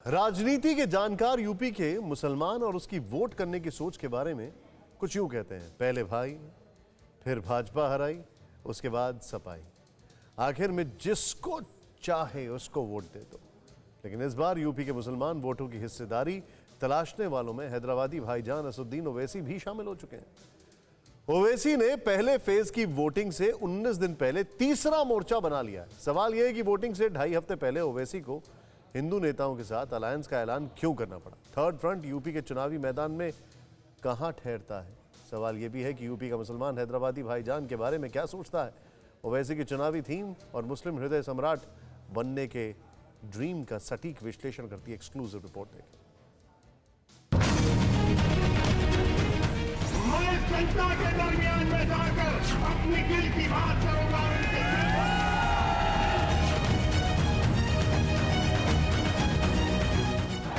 राजनीति के जानकार यूपी के मुसलमान और उसकी वोट करने की सोच के बारे में कुछ यूं कहते हैं। पहले भाई, फिर भाजपा हराई, उसके बाद सपाई, आखिर में जिसको चाहे उसको वोट दे दो। लेकिन इस बार यूपी के मुसलमान वोटों की हिस्सेदारी तलाशने वालों में हैदराबादी भाईजान असदुद्दीन ओवैसी भी शामिल हो चुके हैं। ओवैसी ने पहले फेज की वोटिंग से 19 दिन पहले तीसरा मोर्चा बना लिया है। सवाल यह है कि वोटिंग से 2.5 हफ्ते पहले ओवैसी को हिंदू नेताओं के साथ अलायंस का ऐलान क्यों करना पड़ा। थर्ड फ्रंट यूपी के चुनावी मैदान में कहां ठहरता है। सवाल यह भी है कि यूपी का मुसलमान हैदराबादी भाईजान के बारे में क्या सोचता है। ओवैसी की चुनावी थीम और मुस्लिम हृदय सम्राट बनने के ड्रीम का सटीक विश्लेषण करती है एक्सक्लूसिव रिपोर्ट देखें। मैं जनता के दरमियान में जाकर अपनी दिल की बात करूंगा।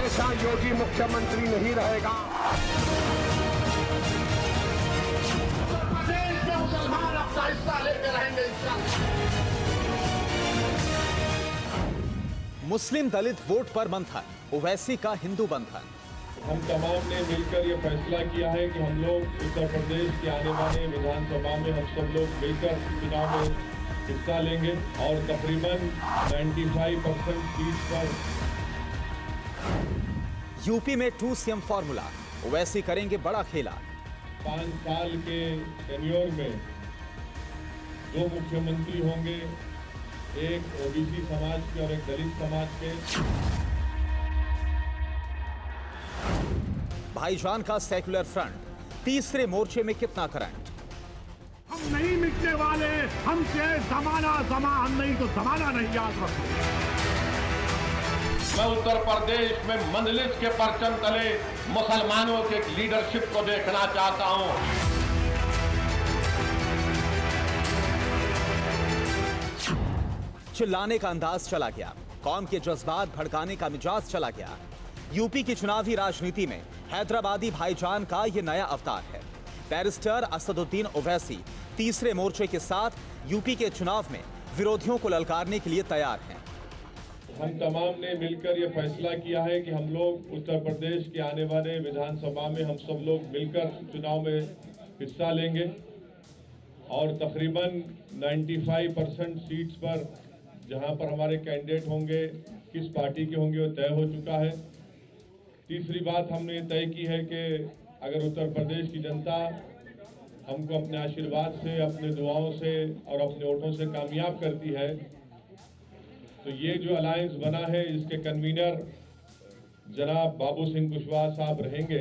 ऐसा योगी मुख्यमंत्री नहीं रहेगा। प्रदेश में मुसलमान अपना हिस्सा लेकर रहेंगे। मुस्लिम दलित वोट पर मंथन, ओवैसी का हिंदू बंधन। हम तमाम ने मिलकर ये फैसला किया है कि हम लोग उत्तर प्रदेश के आने वाले विधानसभा में हम सब लोग मिलकर चुनाव में हिस्सा लेंगे और तकरीबन 95% सीट पर। यूपी में 2 CM फॉर्मूला, ओवैसी करेंगे बड़ा खेला। 5 साल के टेन्योर में 2 मुख्यमंत्री होंगे, एक ओबीसी समाज के और एक दलित समाज के। भाईजान का सेक्युलर फ्रंट, तीसरे मोर्चे में कितना करंट। हम नहीं मिटने वाले, हमसे जमाना हम नहीं तो जमाना नहीं याद रखो। मैं उत्तर प्रदेश में मंजलिस के परचम तले मुसलमानों के लीडरशिप को देखना चाहता हूं। चिल्लाने का अंदाज चला गया, कौम के जज्बात भड़काने का मिजाज चला गया। यूपी की चुनावी राजनीति में हैदराबादी भाईजान का यह नया अवतार है। बैरिस्टर असदुद्दीन ओवैसी तीसरे मोर्चे के साथ यूपी के चुनाव में विरोधियों को ललकारने के लिए तैयार हैं। हम तमाम ने मिलकर ये फैसला किया है कि हम लोग उत्तर प्रदेश के आने वाले विधानसभा में हम सब लोग मिलकर चुनाव में हिस्सा लेंगे और तकरीबन 95% सीट्स पर जहां पर हमारे कैंडिडेट होंगे, किस पार्टी के होंगे, वो तय हो चुका है। तीसरी बात हमने तय की है कि अगर उत्तर प्रदेश की जनता हमको अपने आशीर्वाद से, अपने दुआओं से और अपने वोटों से कामयाब करती है तो ये जो अलायंस बना है इसके कन्वीनर जनाब बाबू सिंह कुशवाहा साहब रहेंगे।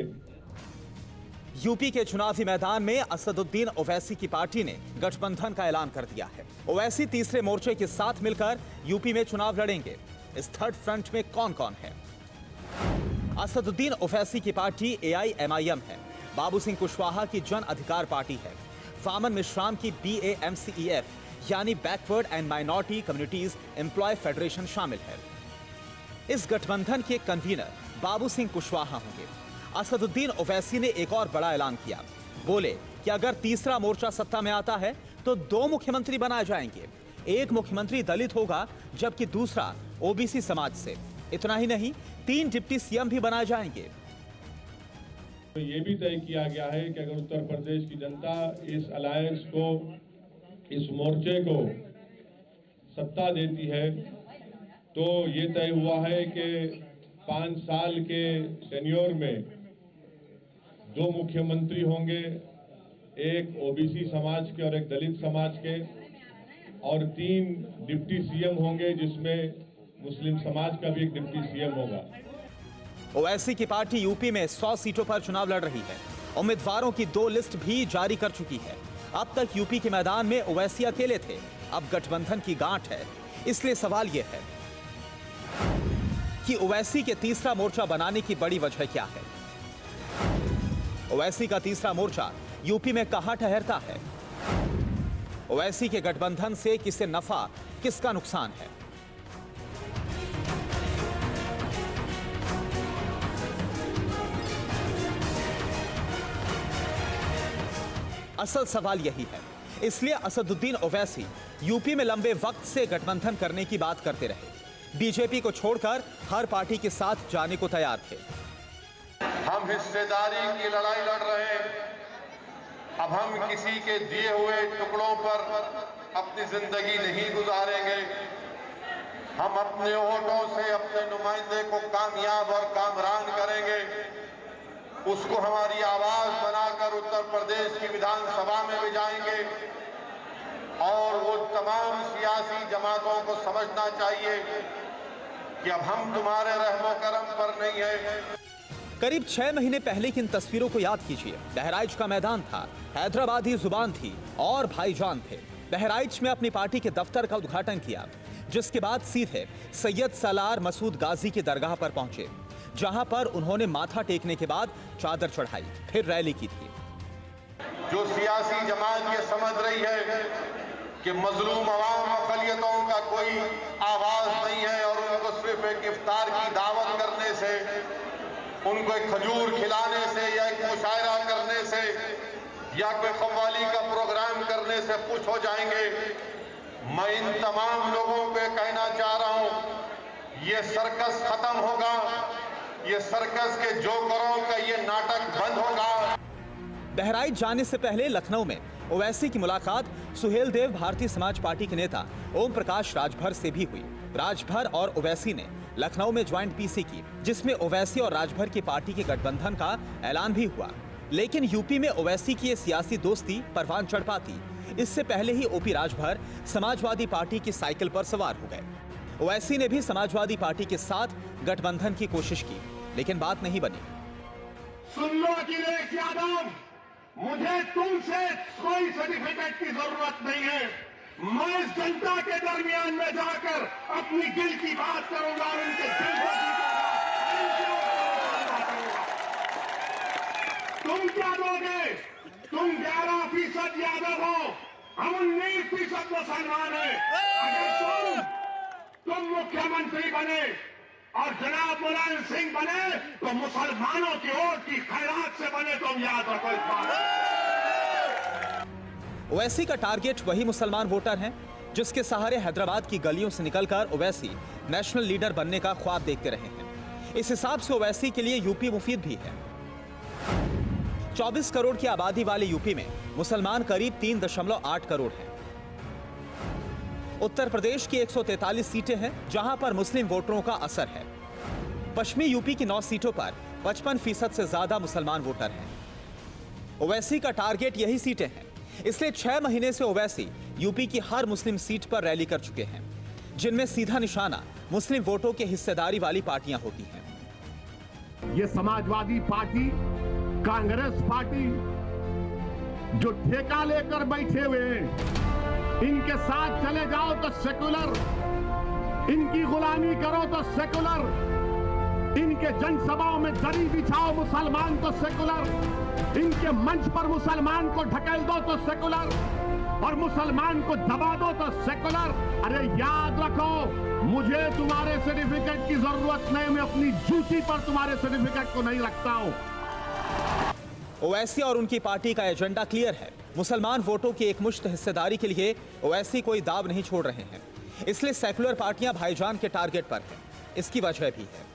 यूपी के चुनावी मैदान में असदुद्दीन ओवैसी की पार्टी ने गठबंधन का ऐलान कर दिया है। ओवैसी तीसरे मोर्चे के साथ मिलकर यूपी में चुनाव लड़ेंगे। इस थर्ड फ्रंट में कौन कौन है। असदुद्दीन ओवैसी की पार्टी AIMIM है। बाबू सिंह कुशवाहा की जन अधिकार पार्टी है। वामन मिश्राम की BAMCEF यानी backward and minority communities employ federation शामिल है। इस गठबंधन के कन्वीनर बाबू सिंह कुशवाहा होंगे। असदुद्दीन ओवैसी ने एक और बड़ा ऐलान किया। बोले कि अगर तीसरा मोर्चा सत्ता में आता है तो 2 मुख्यमंत्री बनाए जाएंगे। एक मुख्यमंत्री दलित होगा जबकि दूसरा ओबीसी समाज से। इतना ही नहीं, 3 डिप्टी CM भी बनाए जाएंगे। तो ये भी तय किया गया है कि अगर उत्तर प्रदेश की जनता इस अलायंस को, इस मोर्चे को सत्ता देती है तो ये तय हुआ है कि 5 साल के टेन्योर में 2 मुख्यमंत्री होंगे, एक ओबीसी समाज के और एक दलित समाज के, और 3 डिप्टी CM होंगे जिसमें मुस्लिम समाज का भी एक डिप्टी CM होगा। ओवैसी की पार्टी यूपी में 100 सीटों पर चुनाव लड़ रही है। उम्मीदवारों की 2 लिस्ट भी जारी कर चुकी है। अब तक यूपी के मैदान में ओवैसी अकेले थे, अब गठबंधन की गांठ है। इसलिए सवाल यह है कि ओवैसी के तीसरा मोर्चा बनाने की बड़ी वजह क्या है। ओवैसी का तीसरा मोर्चा यूपी में कहां ठहरता है। ओवैसी के गठबंधन से किसे नफा, किसका नुकसान है। असल सवाल यही है। इसलिए असदुद्दीन ओवैसी यूपी में लंबे वक्त से गठबंधन करने की बात करते रहे। बीजेपी को छोड़कर हर पार्टी के साथ जाने को तैयार थे। हम हिस्सेदारी की लड़ाई लड़ रहे हैं। अब हम किसी के दिए हुए टुकड़ों पर अपनी जिंदगी नहीं गुजारेंगे। हम अपने वोटों से अपने नुमाइंदे को कामयाब और कामरान करेंगे। उसको हमारी आवाज बनाकर उत्तर प्रदेश की विधानसभा में भी जाएंगे। और वो तमाम सियासी जमातों को समझना चाहिए कि अब हम तुम्हारे रहमो करम पर नहीं है। करीब 6 महीने पहले की इन तस्वीरों को याद कीजिए। बहराइच का मैदान था, हैदराबादी जुबान थी और भाईजान थे। बहराइच में अपनी पार्टी के दफ्तर का उद्घाटन किया, जिसके बाद सीधे सैयद सालार मसूद गाजी की दरगाह पर पहुंचे, जहां पर उन्होंने माथा टेकने के बाद चादर चढ़ाई, फिर रैली की थी। जो सियासी जमात ये समझ रही है कि मजलूम अवाम अक़लियतों का कोई आवाज नहीं है और उनको सिर्फ एक इफ्तार की दावत करने से, उनको एक खजूर खिलाने से या एक मुशायरा करने से या कोई कव्वाली का प्रोग्राम करने से खुश हो जाएंगे। मैं इन तमाम लोगों को कहना चाह रहा हूं, ये सर्कस खत्म होगा। ये सर्कस के जोकरों का ये नाटक बंद होगा। बहराइच जाने से पहले लखनऊ में ओवैसी की मुलाकात सुहेल देव भारतीय समाज पार्टी के नेता ओम प्रकाश राजभर से भी हुई। राजभर और ओवैसी ने लखनऊ में ज्वाइंट पीसी की, जिसमें ओवैसी और राजभर की पार्टी के गठबंधन का ऐलान भी हुआ। लेकिन यूपी में ओवैसी की ये सियासी दोस्ती परवान चढ़ पाती, इससे पहले ही ओपी राजभर समाजवादी पार्टी की साइकिल पर सवार हो गए। ओवैसी ने भी समाजवादी पार्टी के साथ गठबंधन की कोशिश की, लेकिन बात नहीं बनी। सुन लो अखिलेश यादव, मुझे तुमसे कोई सर्टिफिकेट की जरूरत नहीं है। मैं इस जनता के दरमियान में जाकर अपनी दिल की बात करूंगा और उनके दिल को जीतूंगा। तुम क्या दोगे? तुम 11% यादव हो, हम 19% मुसलमान हैं। अगर तुम मुख्यमंत्री बने और जनाब मुलायम सिंह बने तो मुसलमानों की वोट की खैरात से बने, तुम याद रखो इस बात। ओवैसी का टारगेट वही मुसलमान वोटर हैं, जिसके सहारे हैदराबाद की गलियों से निकलकर ओवैसी नेशनल लीडर बनने का ख्वाब देखते रहे हैं। इस हिसाब से ओवैसी के लिए यूपी मुफीद भी है। 24 करोड़ की आबादी वाले यूपी में मुसलमान करीब 3.8 करोड़ हैं। उत्तर प्रदेश की 143 सीटें हैं, जहां पर मुस्लिम वोटरों का असर है। पश्चिमी यूपी की 9 सीटों पर 55% से ज्यादा मुसलमान वोटर हैं। ओवैसी का टारगेट यही सीटें हैं, इसलिए 6 महीने से ओवैसी यूपी की हर मुस्लिम सीट पर रैली कर चुके हैं, जिनमें सीधा निशाना मुस्लिम वोटों के हिस्सेदारी वाली पार्टियां होती हैं। ये समाजवादी पार्टी, कांग्रेस पार्टी जो ठेका लेकर बैठे हुए हैं, इनके साथ चले जाओ तो सेकुलर, इनकी गुलामी करो तो सेकुलर, इनके जनसभाओं में दरी बिछाओ मुसलमान तो सेकुलर, इनके मंच पर मुसलमान को ढकेल दो तो सेकुलर और मुसलमान को दबा दो तो सेकुलर। अरे याद रखो, मुझे तुम्हारे सर्टिफिकेट की जरूरत नहीं, मैं अपनी जूती पर तुम्हारे सर्टिफिकेट को नहीं रखता हूं। ओवैसी और उनकी पार्टी का एजेंडा क्लियर है। मुसलमान वोटों की एकमुश्त हिस्सेदारी के लिए ओवैसी कोई दाव नहीं छोड़ रहे हैं, इसलिए सेकुलर पार्टियां भाईजान के टारगेट पर हैं। इसकी वजह भी है।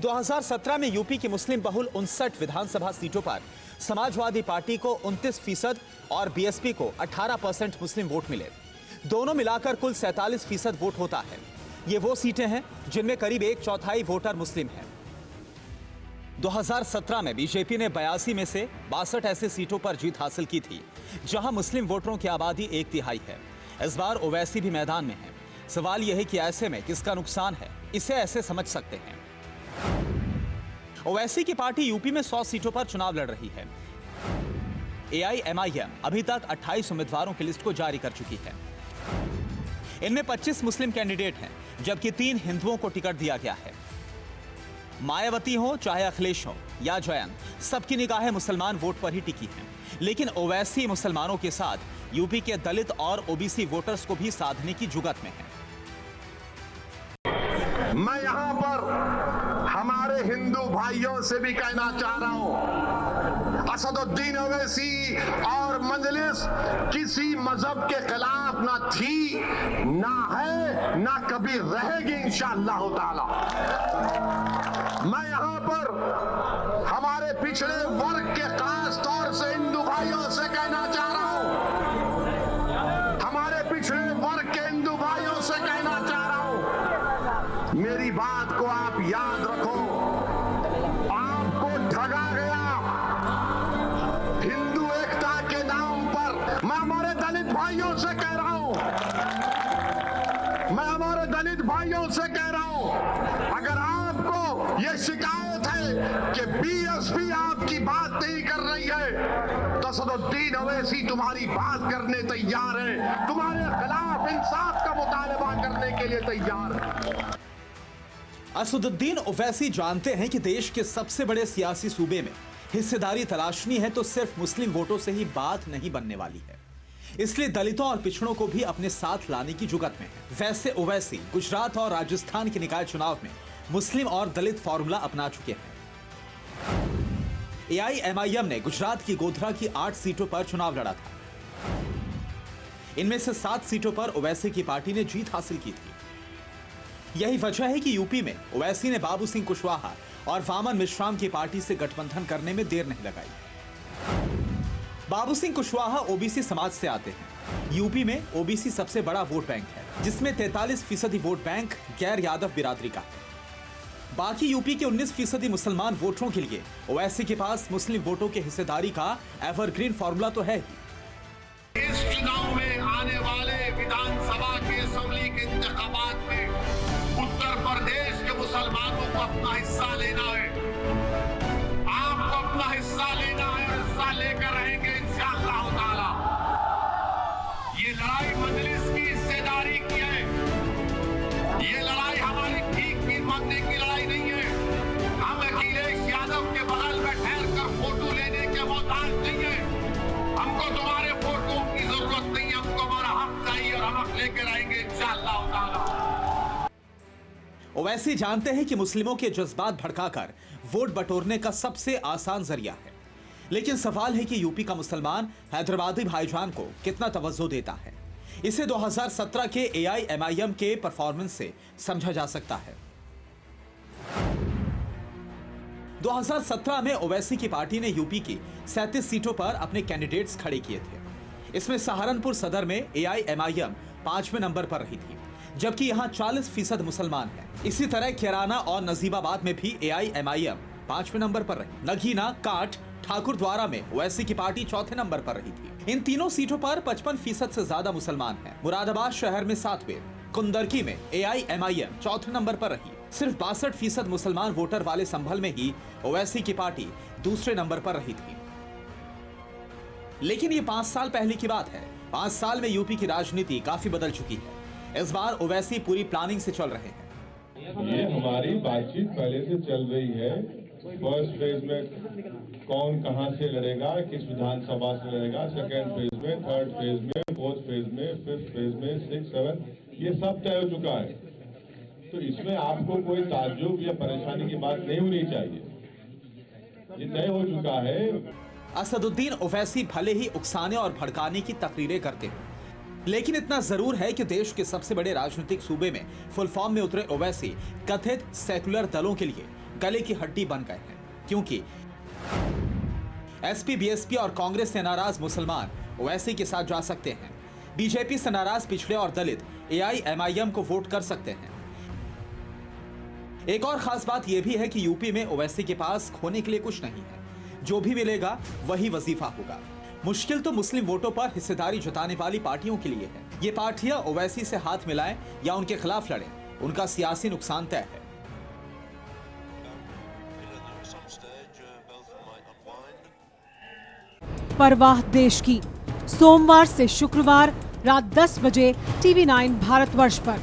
2017 में यूपी की मुस्लिम बहुल 59 विधानसभा सीटों पर समाजवादी पार्टी को 29% और बीएसपी को 18% मुस्लिम वोट मिले। दोनों मिलाकर कुल 47% वोट होता है। ये वो सीटें हैं जिनमें करीब 1/4 वोटर मुस्लिम हैं। 2017 में बीजेपी ने 82 में से 62 ऐसी सीटों पर जीत हासिल की थी, जहां मुस्लिम वोटरों की आबादी 1/3 है। इस बार ओवैसी भी मैदान में है। सवाल यह है कि ऐसे में किसका नुकसान है, इसे ऐसे समझ सकते हैं। ओवैसी की पार्टी यूपी में 100 सीटों पर चुनाव लड़ रही है। AIMIM अभी तक 28 उम्मीदवारों की लिस्ट को जारी कर चुकी है। इनमें 25 मुस्लिम कैंडिडेट हैं, जबकि 3 हिंदुओं को टिकट दिया गया है। मायावती हो चाहे अखिलेश हो या जयंत, सबकी निगाहें मुसलमान वोट पर ही टिकी हैं। लेकिन ओवैसी मुसलमानों के साथ यूपी के दलित और ओबीसी वोटर्स को भी साधने की जुगत में है। मैं यहां पर हमारे हिंदू भाइयों से भी कहना चाह रहा हूं, असदुद्दीन ओवैसी और मजलिस किसी मजहब के खिलाफ ना थी, ना है, ना कभी रहेगी इंशाअल्लाह ताला। मैं यहां पर हमारे पिछड़े वर्ग के खास तौर से हिंदू भाइयों से कहना चाह रहा हूं, हमारे पिछड़े वर्ग के हिंदू भाइयों से कहना चाह रहा हूं, मेरी बात को आप याद रखो। आपको ठगा गया हिंदू एकता के नाम पर। मैं हमारे दलित भाइयों से कह रहा हूं, मैं हमारे दलित भाइयों से कह रहा हूं, अगर आपको यह शिकायत है कि बीएसपी आपकी बात नहीं कर रही है, तो असदुद्दीन ओवैसी तुम्हारी बात करने तैयार है, तुम्हारे खिलाफ इंसाफ का मुतालबा करने के लिए तैयार है। असदुद्दीन ओवैसी जानते हैं कि देश के सबसे बड़े सियासी सूबे में हिस्सेदारी तलाशनी है तो सिर्फ मुस्लिम वोटों से ही बात नहीं बनने वाली है, इसलिए दलितों और पिछड़ों को भी अपने साथ लाने की जुगत में है। वैसे ओवैसी गुजरात और राजस्थान के निकाय चुनाव में मुस्लिम और दलित फॉर्मूला अपना चुके हैं। एआईएमआईएम ने गुजरात की गोधरा की 8 सीटों पर चुनाव लड़ा था। इनमें से 7 सीटों पर ओवैसी की पार्टी ने जीत हासिल की थी। यही वजह है कि यूपी में ओवैसी ने बाबू सिंह कुशवाहा और वामन मिश्राम की पार्टी से गठबंधन करने में देर नहीं लगाई। बाबू सिंह कुशवाहा ओबीसी समाज से आते हैं। यूपी में ओबीसी सबसे बड़ा वोट बैंक है, जिसमें 43% वोट बैंक गैर यादव बिरादरी का है। बाकी यूपी के 19% मुसलमान वोटरों के लिए ओवैसी के पास मुस्लिम वोटों के हिस्सेदारी का एवरग्रीन फॉर्मूला तो है ही। इस चुनाव में आने वाले विधानसभा के असेंबली के इंतखाबात में उत्तर प्रदेश के मुसलमानों को अपना हिस्सा लेना है, आपको अपना हिस्सा लेना है और हिस्सा लेकर रहेंगे इंशाअल्लाह ताला। ये लड़ाई मजलिस की हिस्सेदारी की है, ये लड़ाई हमारी ठीक की मांगने की लड़ाई नहीं है। हम अखिलेश यादव के बगल में ठहर कर फोटो लेने के मोहताज नहीं है। हमको तुम्हारे फोटो की जरूरत नहीं, हमको हमारा हक चाहिए और हम हक लेकर आएंगे इंशाअल्लाह ताला। ओवैसी जानते हैं कि मुस्लिमों के जज्बात भड़काकर वोट बटोरने का सबसे आसान जरिया है, लेकिन सवाल है कि यूपी का मुसलमान हैदराबादी भाईजान को कितना तवज्जो देता है। इसे 2017 के एआईएमआईएम के परफॉर्मेंस से समझा जा सकता है। 2017 में ओवैसी की पार्टी ने यूपी की 37 सीटों पर अपने कैंडिडेट्स खड़े किए थे। इसमें सहारनपुर सदर में एआईएमआईएम 5वें नंबर पर रही थी, जबकि यहां 40% मुसलमान हैं। इसी तरह कैराना और नजीबाबाद में भी एआईएमआईएम 5वें नंबर पर रही। नगीना, काट, ठाकुरद्वारा में ओवैसी की पार्टी 4थे नंबर पर रही थी। इन तीनों सीटों पर 55% से ज्यादा मुसलमान हैं। मुरादाबाद शहर में 7वें, कुंदरकी में एआईएमआईएम 4थे नंबर पर रही। सिर्फ 62% मुसलमान वोटर वाले संभल में ही ओवैसी की पार्टी दूसरे नंबर पर रही थी। लेकिन ये 5 साल पहले की बात है। 5 साल में यूपी की राजनीति काफी बदल चुकी है। इस बार ओवैसी पूरी प्लानिंग से चल रहे हैं। ये हमारी बातचीत पहले से चल रही है। फर्स्ट फेज में कौन कहां से लड़ेगा, किस विधानसभा से लड़ेगा, सेकेंड फेज में, थर्ड फेज में, फोर्थ फेज में, फिफ्थ फेज में, 6, 7, ये सब तय हो चुका है। तो इसमें आपको कोई ताज्जुब या परेशानी की बात नहीं होनी चाहिए, ये तय हो चुका है। असदुद्दीन ओवैसी भले ही उकसाने और भड़काने की तकरीरें करते हैं, लेकिन इतना जरूर है कि देश के सबसे बड़े राजनीतिक सूबे में फुल फॉर्म में उतरे ओवैसी कथित सेकुलर दलों के लिए गले की हड्डी बन गए हैं, क्योंकि एसपी, बीएसपी और कांग्रेस से नाराज मुसलमान ओवैसी के साथ जा सकते हैं। बीजेपी से नाराज पिछड़े और दलित एआईएमआईएम को वोट कर सकते हैं। एक और खास बात यह भी है कि यूपी में ओवैसी के पास खोने के लिए कुछ नहीं है। जो भी मिलेगा वही वजीफा होगा। मुश्किल तो मुस्लिम वोटों पर हिस्सेदारी जताने वाली पार्टियों के लिए है। ये पार्टियां ओवैसी से हाथ मिलाएं या उनके खिलाफ लड़ें, उनका सियासी नुकसान तय है। परवाह देश की, सोमवार से शुक्रवार रात 10 बजे TV9 भारतवर्ष पर।